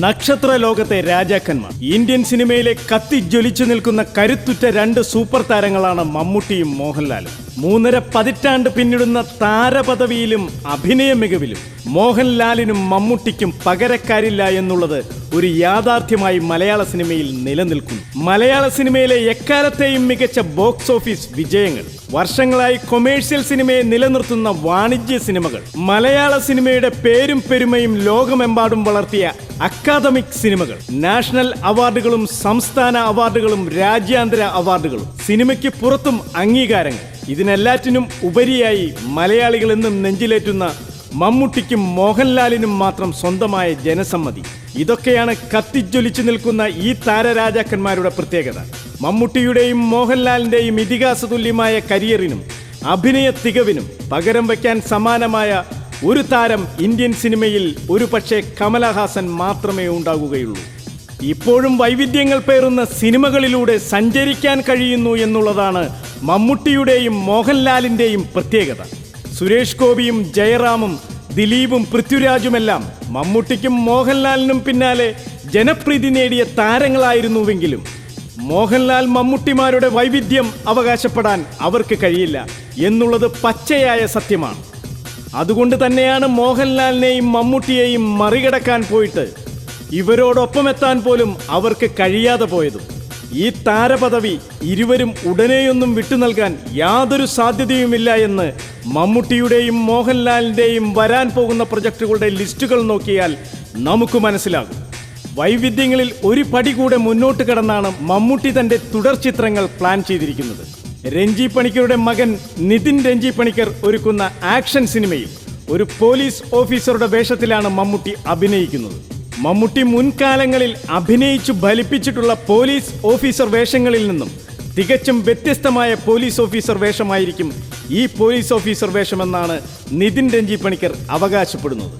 നക്ഷത്ര ലോകത്തെ രാജാക്കന്മാർ. ഇന്ത്യൻ സിനിമയിലെ കത്തിജ്വലിച്ചു നിൽക്കുന്ന കരുത്തുറ്റ രണ്ട് സൂപ്പർ താരങ്ങളാണ് മമ്മൂട്ടിയും മോഹൻലാലും. 3.5 പതിറ്റാണ്ട് പിന്നിടുന്ന താരപദവിയിലും അഭിനയ മികവിലും മോഹൻലാലിനും മമ്മൂട്ടിക്കും പകരക്കാരില്ല എന്നുള്ളത് ഒരു യാഥാർത്ഥ്യമായി മലയാള സിനിമയിൽ നിലനിൽക്കുന്നു. മലയാള സിനിമയിലെ എക്കാലത്തെയും മികച്ച ബോക്സ് ഓഫീസ് വിജയങ്ങൾ, വർഷങ്ങളായി കൊമേഴ്സ്യൽ സിനിമയെ നിലനിർത്തുന്ന വാണിജ്യ സിനിമകൾ, മലയാള സിനിമയുടെ പേരും പെരുമയും ലോകമെമ്പാടും വളർത്തിയ അക്കാദമിക് സിനിമകൾ, നാഷണൽ അവാർഡുകളും സംസ്ഥാന അവാർഡുകളും രാജ്യാന്തര അവാർഡുകളും, സിനിമയ്ക്ക് പുറത്തും അംഗീകാരങ്ങൾ, ഇതിനെല്ലാറ്റിനും ഉപരിയായി മലയാളികൾ എന്നും നെഞ്ചിലേറ്റുന്ന മമ്മൂട്ടിക്കും മോഹൻലാലിനും മാത്രം സ്വന്തമായ ജനസമ്മതി. ഇതൊക്കെയാണ് കത്തിജ്വലിച്ചു നിൽക്കുന്ന ഈ താരരാജാക്കന്മാരുടെ പ്രത്യേകത. മമ്മൂട്ടിയുടെയും മോഹൻലാലിന്റെയും ഇതിഹാസതുല്യമായ കരിയറിനും അഭിനയ തികവിനും പകരം വയ്ക്കാൻ സമാനമായ ഒരു താരം ഇന്ത്യൻ സിനിമയിൽ ഒരു പക്ഷേ കമലഹാസൻ മാത്രമേ ഉണ്ടാകുകയുള്ളൂ. ഇപ്പോഴും വൈവിധ്യങ്ങൾ പേറുന്ന സിനിമകളിലൂടെ സഞ്ചരിക്കാൻ കഴിയുന്നു എന്നുള്ളതാണ് മമ്മൂട്ടിയുടെയും മോഹൻലാലിന്റെയും പ്രത്യേകത. സുരേഷ് ഗോപിയും ജയറാമും ദിലീപും പൃഥ്വിരാജുമെല്ലാം മമ്മൂട്ടിക്കും മോഹൻലാലിനും പിന്നാലെ ജനപ്രീതി നേടിയ താരങ്ങളായിരുന്നുവെങ്കിലും മോഹൻലാൽ മമ്മൂട്ടിമാരുടെ വൈവിധ്യം അവകാശപ്പെടാൻ അവർക്ക് കഴിയില്ല എന്നുള്ളത് പച്ചയായ സത്യമാണ്. അതുകൊണ്ട് തന്നെയാണ് മോഹൻലാലിനെയും മമ്മൂട്ടിയെയും മറികടക്കാൻ പോയിട്ട് ഇവരോടൊപ്പമെത്താൻ പോലും അവർക്ക് കഴിയാതെ പോയതും. ഈ താരപദവി ഇരുവരും ഉടനെയൊന്നും വിട്ടു നൽകാൻ യാതൊരു സാധ്യതയുമില്ല എന്ന് മമ്മൂട്ടിയുടെയും മോഹൻലാലിൻ്റെയും വരാൻ പോകുന്ന പ്രൊജക്ടുകളുടെ ലിസ്റ്റുകൾ നോക്കിയാൽ നമുക്ക് മനസ്സിലാകും. വൈവിധ്യങ്ങളിൽ ഒരു പടി കൂടെ മുന്നോട്ട് കടന്നാണ് മമ്മൂട്ടി തൻ്റെ തുടർ ചിത്രങ്ങൾ പ്ലാൻ ചെയ്തിരിക്കുന്നത്. രഞ്ജി പണിക്കരുടെ മകൻ നിതിൻ രഞ്ജി പണിക്കർ ഒരുക്കുന്ന ആക്ഷൻ സിനിമയിൽ ഒരു പോലീസ് ഓഫീസറുടെ വേഷത്തിലാണ് മമ്മൂട്ടി അഭിനയിക്കുന്നത്. മമ്മൂട്ടി മുൻകാലങ്ങളിൽ അഭിനയിച്ചു ഫലിപ്പിച്ചിട്ടുള്ള പോലീസ് ഓഫീസർ വേഷങ്ങളിൽ നിന്നും തികച്ചും വ്യത്യസ്തമായ പോലീസ് ഓഫീസർ വേഷമായിരിക്കും ഈ പോലീസ് ഓഫീസർ വേഷമെന്നാണ് നിതിൻ രഞ്ജി പണിക്കർ അവകാശപ്പെടുന്നത്.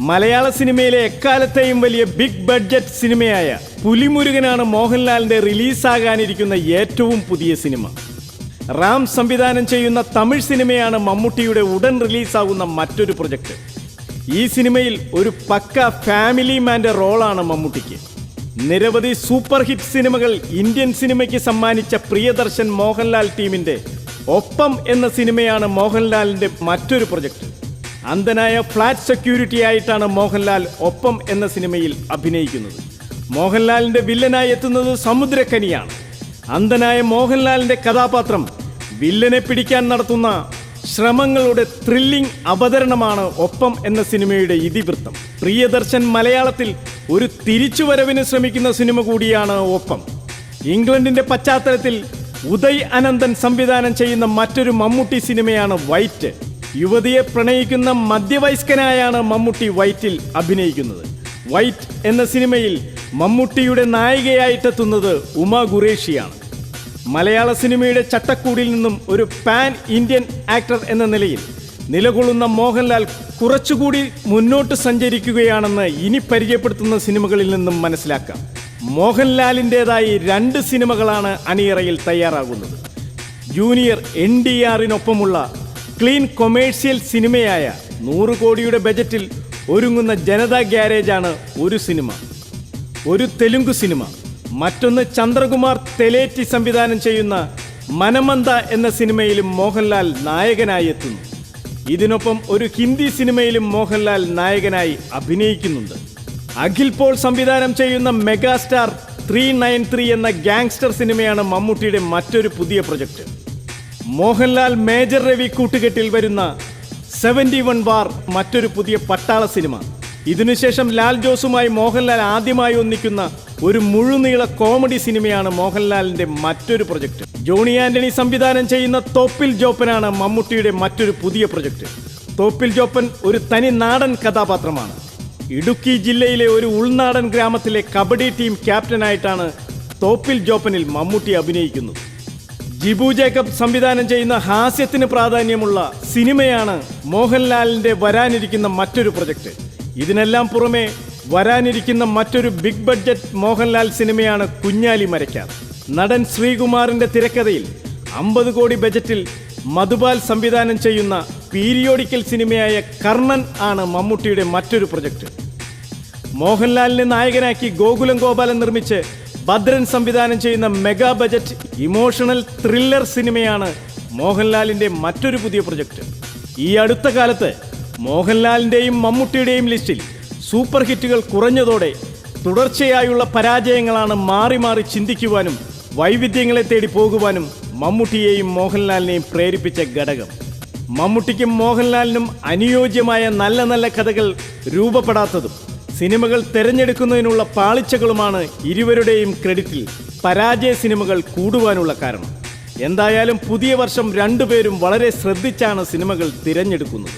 മലയാള സിനിമയിലെ എക്കാലത്തെയും വലിയ ബിഗ് ബഡ്ജറ്റ് സിനിമയായ പുലിമുരുകനാണ് മോഹൻലാലിന്റെ റിലീസാകാനിരിക്കുന്ന ഏറ്റവും പുതിയ സിനിമ. റാം സംവിധാനം ചെയ്യുന്ന തമിഴ് സിനിമയാണ് മമ്മൂട്ടിയുടെ ഉടൻ റിലീസാകുന്ന മറ്റൊരു പ്രൊജക്ട്. ഈ സിനിമയിൽ ഒരു പക്ക ഫാമിലി മാൻ്റെ റോളാണ് മമ്മൂട്ടിക്ക്. നിരവധി സൂപ്പർ ഹിറ്റ് സിനിമകൾ ഇന്ത്യൻ സിനിമയ്ക്ക് സമ്മാനിച്ച പ്രിയദർശൻ മോഹൻലാൽ ടീമിന്റെ ഒപ്പം എന്ന സിനിമയാണ് മോഹൻലാലിന്റെ മറ്റൊരു പ്രൊജക്ട്. അന്ധനായ ഫ്ലാറ്റ് സെക്യൂരിറ്റി ആയിട്ടാണ് മോഹൻലാൽ ഒപ്പം എന്ന സിനിമയിൽ അഭിനയിക്കുന്നത്. മോഹൻലാലിന്റെ വില്ലനായി എത്തുന്നത് സമുദ്രക്കനിയാണ്. അന്ധനായ മോഹൻലാലിന്റെ കഥാപാത്രം വില്ലനെ പിടിക്കാൻ നടത്തുന്ന ശ്രമങ്ങളുടെ ത്രില്ലിംഗ് അവതരണമാണ് ഒപ്പം എന്ന സിനിമയുടെ ഇതിവൃത്തം. പ്രിയദർശൻ മലയാളത്തിൽ ഒരു തിരിച്ചുവരവിന് ശ്രമിക്കുന്ന സിനിമ കൂടിയാണ് ഒപ്പം. ഇംഗ്ലണ്ടിന്റെ പശ്ചാത്തലത്തിൽ ഉദയ് അനന്തൻ സംവിധാനം ചെയ്യുന്ന മറ്റൊരു മമ്മൂട്ടി സിനിമയാണ് വൈറ്റ്. യുവതിയെ പ്രണയിക്കുന്ന മധ്യവയസ്കനായാണ് മമ്മൂട്ടി വൈറ്റിൽ അഭിനയിക്കുന്നത്. വൈറ്റ് എന്ന സിനിമയിൽ മമ്മൂട്ടിയുടെ നായികയായിട്ടെത്തുന്നത് ഉമാ ഖുറേഷിയാണ്. മലയാള സിനിമയുടെ ചട്ടക്കൂടിൽ നിന്നും ഒരു പാൻ ഇന്ത്യൻ ആക്ടർ എന്ന നിലയിൽ നിലകൊള്ളുന്ന മോഹൻലാൽ കുറച്ചുകൂടി മുന്നോട്ട് സഞ്ചരിക്കുകയാണെന്ന് ഇനി പരിചയപ്പെടുത്തുന്ന സിനിമകളിൽ നിന്നും മനസ്സിലാക്കാം. മോഹൻലാലിൻ്റെതായി 2 സിനിമകളാണ് അണിയറയിൽ തയ്യാറാകുന്നത്. ജൂനിയർ NTRനൊപ്പമുള്ള ക്ലീൻ കൊമേഴ്സ്യൽ സിനിമയായ 100 കോടിയുടെ ബജറ്റിൽ ഒരുങ്ങുന്ന ജനതാ ഗ്യാരേജാണ് ഒരു സിനിമ. ഒരു തെലുങ്ക് സിനിമ. മറ്റൊന്ന് ചന്ദ്രകുമാർ തെലേറ്റി സംവിധാനം ചെയ്യുന്ന മനമന്ത എന്ന സിനിമയിലും മോഹൻലാൽ നായകനായി എത്തുന്നു. ഇതിനൊപ്പം ഒരു ഹിന്ദി സിനിമയിലും മോഹൻലാൽ നായകനായി അഭിനയിക്കുന്നുണ്ട്. അഖിൽ പോൾ സംവിധാനം ചെയ്യുന്ന മെഗാസ്റ്റാർ 393 എന്ന ഗാങ്സ്റ്റർ സിനിമയാണ് മമ്മൂട്ടിയുടെ മറ്റൊരു പുതിയ പ്രൊജക്ട്. മോഹൻലാൽ മേജർ രവി കൂട്ടുകെട്ടിൽ വരുന്ന 71 വാർ മറ്റൊരു പുതിയ പട്ടാള സിനിമ. ഇതിനുശേഷം ലാൽ ജോസുമായി മോഹൻലാൽ ആദ്യമായി ഒന്നിക്കുന്ന ഒരു മുഴുനീള കോമഡി സിനിമയാണ് മോഹൻലാലിന്റെ മറ്റൊരു പ്രൊജക്ട്. ജോണി ആന്റണി സംവിധാനം ചെയ്യുന്ന തോപ്പിൽ ജോപ്പനാണ് മമ്മൂട്ടിയുടെ മറ്റൊരു പുതിയ പ്രൊജക്ട്. തോപ്പിൽ ജോപ്പൻ ഒരു തനി നാടൻ കഥാപാത്രമാണ്. ഇടുക്കി ജില്ലയിലെ ഒരു ഉൾനാടൻ ഗ്രാമത്തിലെ കബഡി ടീം ക്യാപ്റ്റനായിട്ടാണ് തോപ്പിൽ ജോപ്പനിൽ മമ്മൂട്ടി അഭിനയിക്കുന്നത്. ജിബു ജേക്കബ് സംവിധാനം ചെയ്യുന്ന ഹാസ്യത്തിന് പ്രാധാന്യമുള്ള സിനിമയാണ് മോഹൻലാലിന്റെ വരാനിരിക്കുന്ന മറ്റൊരു പ്രൊജക്ട്. ഇതിനെല്ലാം പുറമെ വരാനിരിക്കുന്ന മറ്റൊരു ബിഗ് ബഡ്ജറ്റ് മോഹൻലാൽ സിനിമയാണ് കുഞ്ഞാലി മരയ്ക്കാർ. നടൻ ശ്രീകുമാറിന്റെ തിരക്കഥയിൽ 50 കോടി ബജറ്റിൽ മധുപാൽ സംവിധാനം ചെയ്യുന്ന പീരിയോഡിക്കൽ സിനിമയായ കർണൻ ആണ് മമ്മൂട്ടിയുടെ മറ്റൊരു പ്രൊജക്ട്. മോഹൻലാലിനെ നായകനാക്കി ഗോകുലം ഗോപാലൻ നിർമ്മിച്ച് ഭദ്രൻ സംവിധാനം ചെയ്യുന്ന മെഗാ ബജറ്റ് ഇമോഷണൽ ത്രില്ലർ സിനിമയാണ് മോഹൻലാലിന്റെ മറ്റൊരു പുതിയ പ്രൊജക്ട്. ഈ അടുത്ത കാലത്ത് മോഹൻലാലിന്റെയും മമ്മൂട്ടിയുടെയും ലിസ്റ്റിൽ സൂപ്പർ ഹിറ്റുകൾ കുറഞ്ഞതോടെ തുടർച്ചയായുള്ള പരാജയങ്ങളാണ് മാറി മാറി ചിന്തിക്കുവാനും വൈവിധ്യങ്ങളെ തേടി പോകുവാനും മമ്മൂട്ടിയെയും മോഹൻലാലിനെയും പ്രേരിപ്പിച്ച ഘടകം. മമ്മൂട്ടിക്കും മോഹൻലാലിനും അനുയോജ്യമായ നല്ല നല്ല കഥകൾ രൂപപ്പെടാത്തതും സിനിമകൾ തിരഞ്ഞെടുക്കുന്നതിനുള്ള പാളിച്ചകളുമാണ് ഇരുവരുടെയും ക്രെഡിറ്റിൽ പരാജയ സിനിമകൾ കൂടുവാനുള്ള കാരണം. എന്തായാലും പുതിയ വർഷം രണ്ടുപേരും വളരെ ശ്രദ്ധിച്ചാണ് സിനിമകൾ തിരഞ്ഞെടുക്കുന്നത്.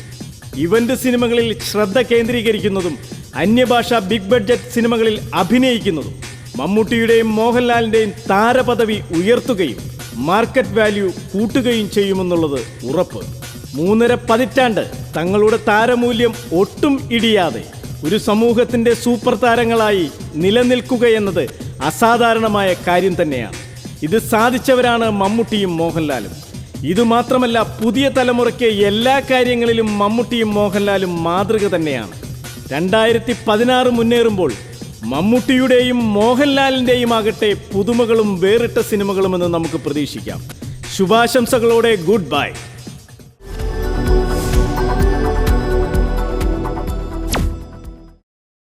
ഇവന്റ് സിനിമകളിൽ ശ്രദ്ധ കേന്ദ്രീകരിക്കുന്നതും അന്യഭാഷാ ബിഗ് ബഡ്ജറ്റ് സിനിമകളിൽ അഭിനയിക്കുന്നതും മമ്മൂട്ടിയുടെയും മോഹൻലാലിന്റെയും താരപദവി ഉയർത്തുകയും മാർക്കറ്റ് വാല്യൂ കൂട്ടുകയും ചെയ്യുമെന്നുള്ളത് ഉറപ്പ്. 3.5 പതിറ്റാണ്ട് തങ്ങളുടെ താരമൂല്യം ഒട്ടും ഇടിയാതെ ഒരു സമൂഹത്തിന്റെ സൂപ്പർ താരങ്ങളായി നിലനിൽക്കുകയെന്നത് അസാധാരണമായ കാര്യം തന്നെയാണ്. ഇത് സാധിച്ചവരാണ് മമ്മൂട്ടിയും മോഹൻലാലും. ഇതുമാത്രമല്ല, പുതിയ തലമുറയ്ക്ക് എല്ലാ കാര്യങ്ങളിലും മമ്മൂട്ടിയും മോഹൻലാലും മാതൃക തന്നെയാണ്. 2016 മുന്നേറുമ്പോൾ മമ്മൂട്ടിയുടെയും മോഹൻലാലിന്റെയും ആകട്ടെ പുതുമകളും വേറിട്ട സിനിമകളുമെന്ന് നമുക്ക് പ്രതീക്ഷിക്കാം. ശുഭാശംസകളോടെ ഗുഡ് ബൈ.